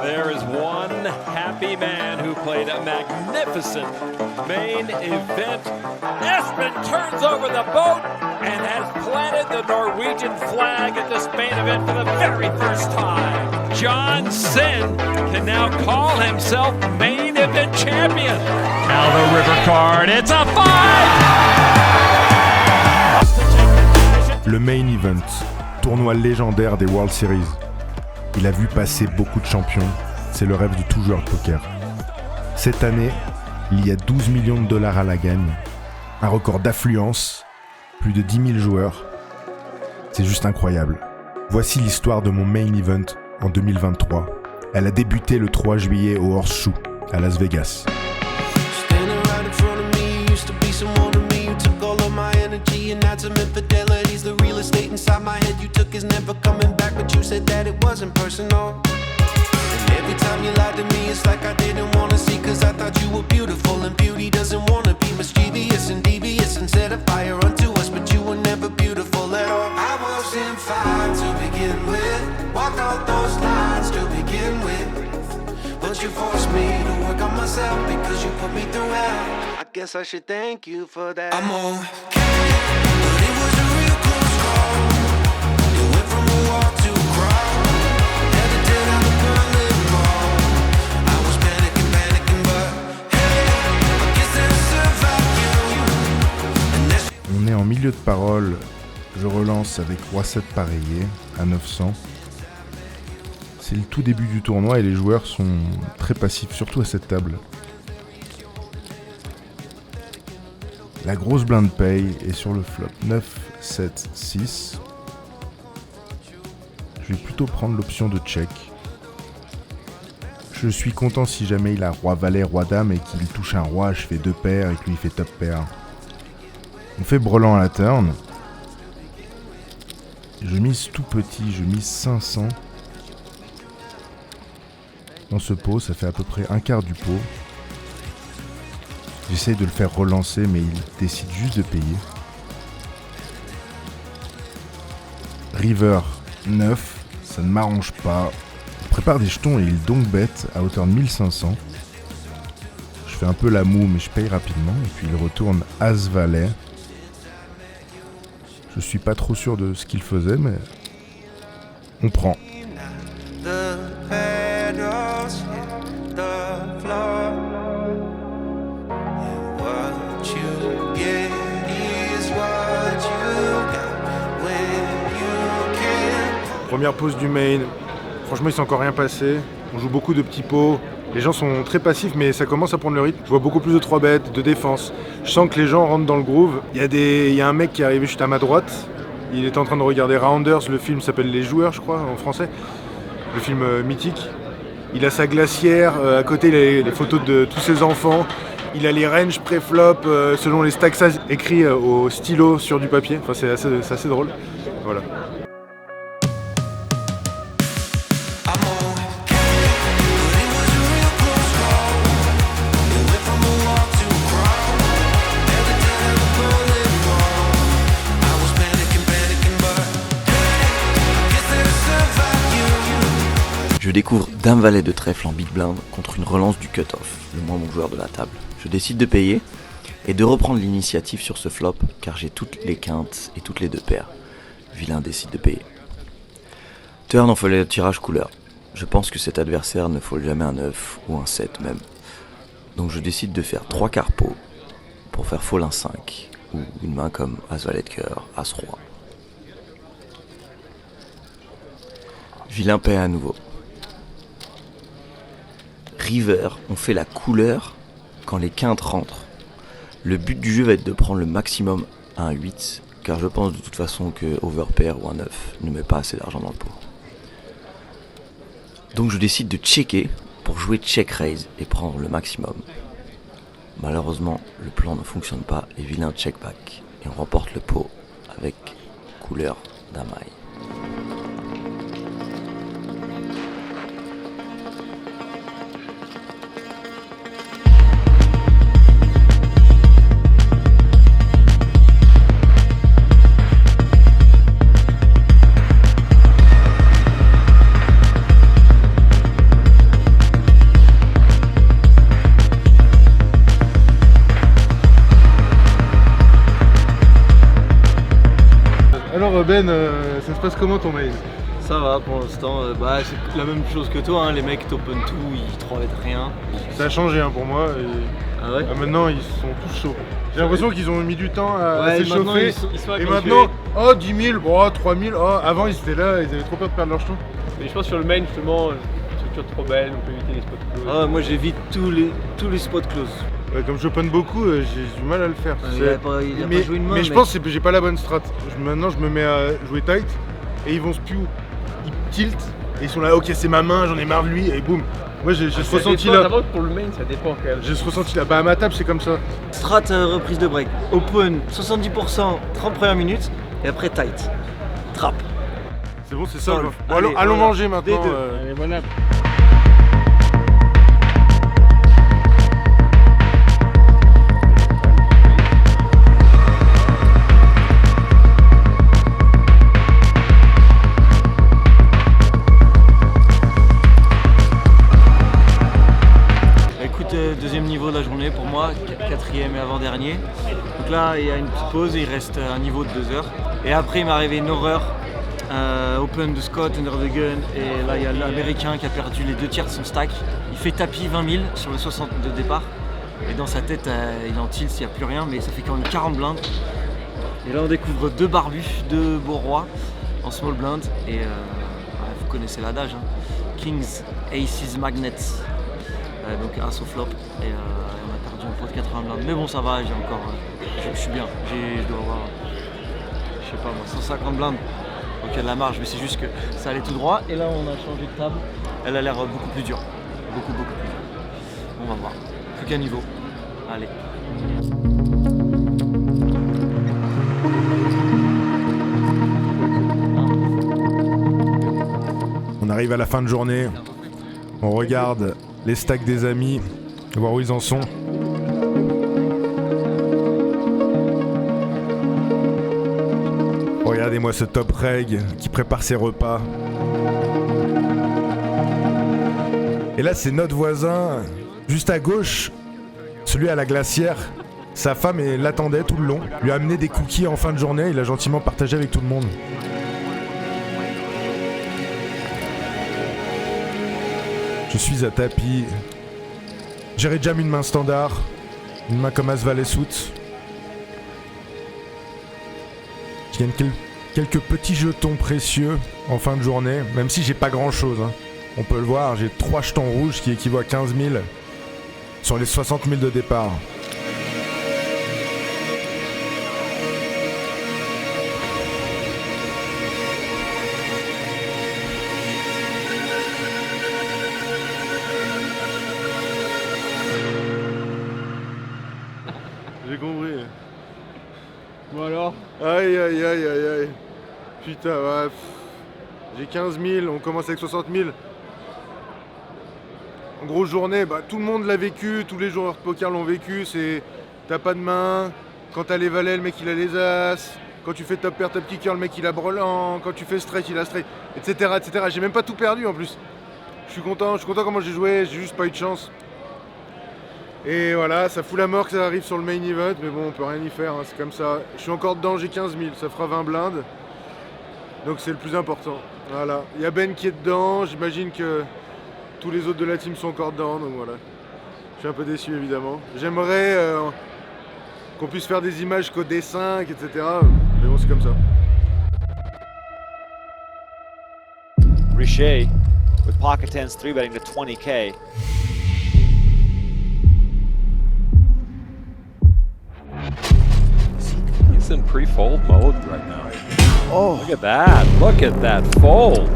There is one happy man who played a magnificent main event. Espen turns over the boat and has planted the Norwegian flag at this main event for the very first time. John Cena can now call himself main event champion. Now the river card, it's a fight! Le main event, tournoi légendaire des World Series. Il a vu passer beaucoup de champions, c'est le rêve de tout joueur de poker. Cette année, il y a 12 millions de dollars à la gagne, un record d'affluence, plus de 10 000 joueurs. C'est juste incroyable. Voici l'histoire de mon main event en 2023. Elle a débuté le 3 juillet au Horseshoe, à Las Vegas. The real estate inside my head you took is never coming back, but you said that it wasn't personal. And every time you lied to me, it's like I didn't want to see, cause I thought you were beautiful, and beauty doesn't want to be mischievous and devious and set a fire unto us, but you were never beautiful at all. I wasn't fine to begin with, walked all those lines to begin with, but you forced me to work on myself because you put me through hell. I guess I should thank you for that. I'm okay, but it was a real close call. It went from a walk to a crawl. Had to tear down the Berlin Wall. I was panicking, but hey, I guess that'll survive you. And that's... On est en milieu de parole, je relance avec Roi-7 pareillé à 900. C'est le tout début du tournoi et les joueurs sont très passifs, surtout à cette table. La grosse blinde paye est sur le flop 9, 7, 6. Je vais plutôt prendre l'option de check. Je suis content si jamais il a roi valet, roi dame et qu'il touche un roi, je fais 2 paires et que lui il fait top pair. On fait brelan à la turn. Je mise tout petit, je mise 500. Dans ce pot, ça fait à peu près un quart du pot. J'essaye de le faire relancer, mais il décide juste de payer. River 9, ça ne m'arrange pas. Il prépare des jetons et il donc bet à hauteur de 1500. Je fais un peu la moue, mais je paye rapidement. Et puis il retourne As-Valet. Je suis pas trop sûr de ce qu'il faisait, mais on prend. Première pause du main, franchement il s'est encore rien passé, on joue beaucoup de petits pots, les gens sont très passifs mais ça commence à prendre le rythme, je vois beaucoup plus de 3 bêtes, de défense, je sens que les gens rentrent dans le groove, il y a un mec qui est arrivé juste à ma droite, il est en train de regarder Rounders, le film s'appelle Les Joueurs je crois en français, le film mythique, il a sa glacière, à côté il a les photos de tous ses enfants, il a les ranges pré-flop selon les stacks écrits au stylo sur du papier, enfin c'est assez drôle, voilà. Je découvre Dame Valet de trèfle en big blind contre une relance du cut-off, le moins bon joueur de la table. Je décide de payer et de reprendre l'initiative sur ce flop car j'ai toutes les quintes et toutes les 2 paires. Vilain décide de payer. Turn, on fait le tirage couleur. Je pense que cet adversaire ne fold jamais un 9 ou un 7 même. Donc je décide de faire 3 quarts pot pour faire fold un 5 ou une main comme As-Valet de cœur, As-Roi. Vilain paie à nouveau. River, on fait la couleur quand les quintes rentrent. Le but du jeu va être de prendre le maximum à un 8, car je pense de toute façon que overpair ou un 9 ne met pas assez d'argent dans le pot. Donc je décide de checker pour jouer check raise et prendre le maximum. Malheureusement, le plan ne fonctionne pas et vilain check back et on remporte le pot avec couleur d'amaille. Ben, ça se passe comment ton main? Ça va pour l'instant, c'est la même chose que toi, hein. Les mecs t'open tout, ils te remettent rien. Ça a changé hein, pour moi. Et... Ah ouais? Maintenant ils sont tous chauds. J'ai l'impression qu'ils ont mis du temps à Ouais, s'échauffer. ils sont Et habitués. maintenant, oh 10 000, oh 3 000, oh, avant ils étaient là, ils avaient trop peur de perdre leur jetons. Mais je pense sur le main, justement, structure trop belle, on peut éviter les spots close. Ah, moi j'évite tous les spots close. Ouais, comme j'open beaucoup, j'ai du mal à le faire. Il a pas joué une main. mais je pense que j'ai pas la bonne strat. Maintenant je me mets à jouer tight et ils vont spew. Ils tiltent et ils sont là, ok c'est ma main, j'en ai marre de lui et boum. Moi j'ai ce ressenti là. D'abord pour le main, ça dépend quand même. J'ai ce ressenti là. Bah à ma table c'est comme ça. Strat reprise de break. Open 70%, 30 premières minutes et après tight. Trap. C'est bon, c'est ça. Solve. Bon, Allez, allons voilà. manger maintenant. Des deux. Allez, voilà. Deuxième niveau de la journée pour moi, quatrième et avant-dernier. Donc là il y a une petite pause et il reste un niveau de 2 heures. Et après il m'est arrivé une horreur, open de Scott, under the gun, et là il y a l'américain qui a perdu les 2 tiers de son stack. Il fait tapis 20 000 sur le 60 de départ. Et dans sa tête il est en tilt, il n'y a plus rien, mais ça fait quand même 40 blindes. Et là on découvre 2 barbus, 2 beaux rois en small blind. Et vous connaissez l'adage, hein. Kings, Aces, Magnets. Donc As au flop et on a perdu un pot de 80 blindes. Mais bon ça va, j'ai encore. Je suis bien. Je dois avoir je sais pas moi 150 blindes. Donc il y a de la marge, mais c'est juste que ça allait tout droit. Et là on a changé de table. Elle a l'air beaucoup plus dure. Beaucoup plus dure. On va voir. Plus qu'un niveau. Allez. On arrive à la fin de journée. On regarde les stacks des amis, voir où ils en sont. Regardez-moi ce top reg qui prépare ses repas. Et là c'est notre voisin, juste à gauche, celui à la glacière. Sa femme l'attendait tout le long, lui a amené des cookies en fin de journée, il a gentiment partagé avec tout le monde. Je suis à tapis. J'ai jam une main standard, une main comme As Valet Suit. Je gagne quelques petits jetons précieux en fin de journée, même si j'ai pas grand chose. Hein. On peut le voir, j'ai 3 jetons rouges qui équivaut à 15 000 sur les 60 000 de départ. J'ai compris. Bon alors. Aïe aïe aïe aïe aïe. Putain, ouais. J'ai 15 000, on commence avec 60 000. En grosse journée, bah, tout le monde l'a vécu, tous les joueurs de poker l'ont vécu. C'est t'as pas de main, quand t'as les valets, le mec il a les as. Quand tu fais top pair, top kicker, le mec il a brelan. Quand tu fais straight, il a straight, etc. etc. J'ai même pas tout perdu en plus. Je suis content comment j'ai joué, j'ai juste pas eu de chance. Et voilà, ça fout la mort que ça arrive sur le main event, mais bon, on peut rien y faire, hein, c'est comme ça. Je suis encore dedans, j'ai 15 000, ça fera 20 blindes. Donc c'est le plus important. Voilà, il y a Ben qui est dedans, j'imagine que tous les autres de la team sont encore dedans, donc voilà. Je suis un peu déçu évidemment. J'aimerais qu'on puisse faire des images qu'au D5, etc. Mais bon, c'est comme ça. Richer with pocket tens 3-betting to 20K. He's in pre-fold mode right now. Oh, look at that. Look at that fold.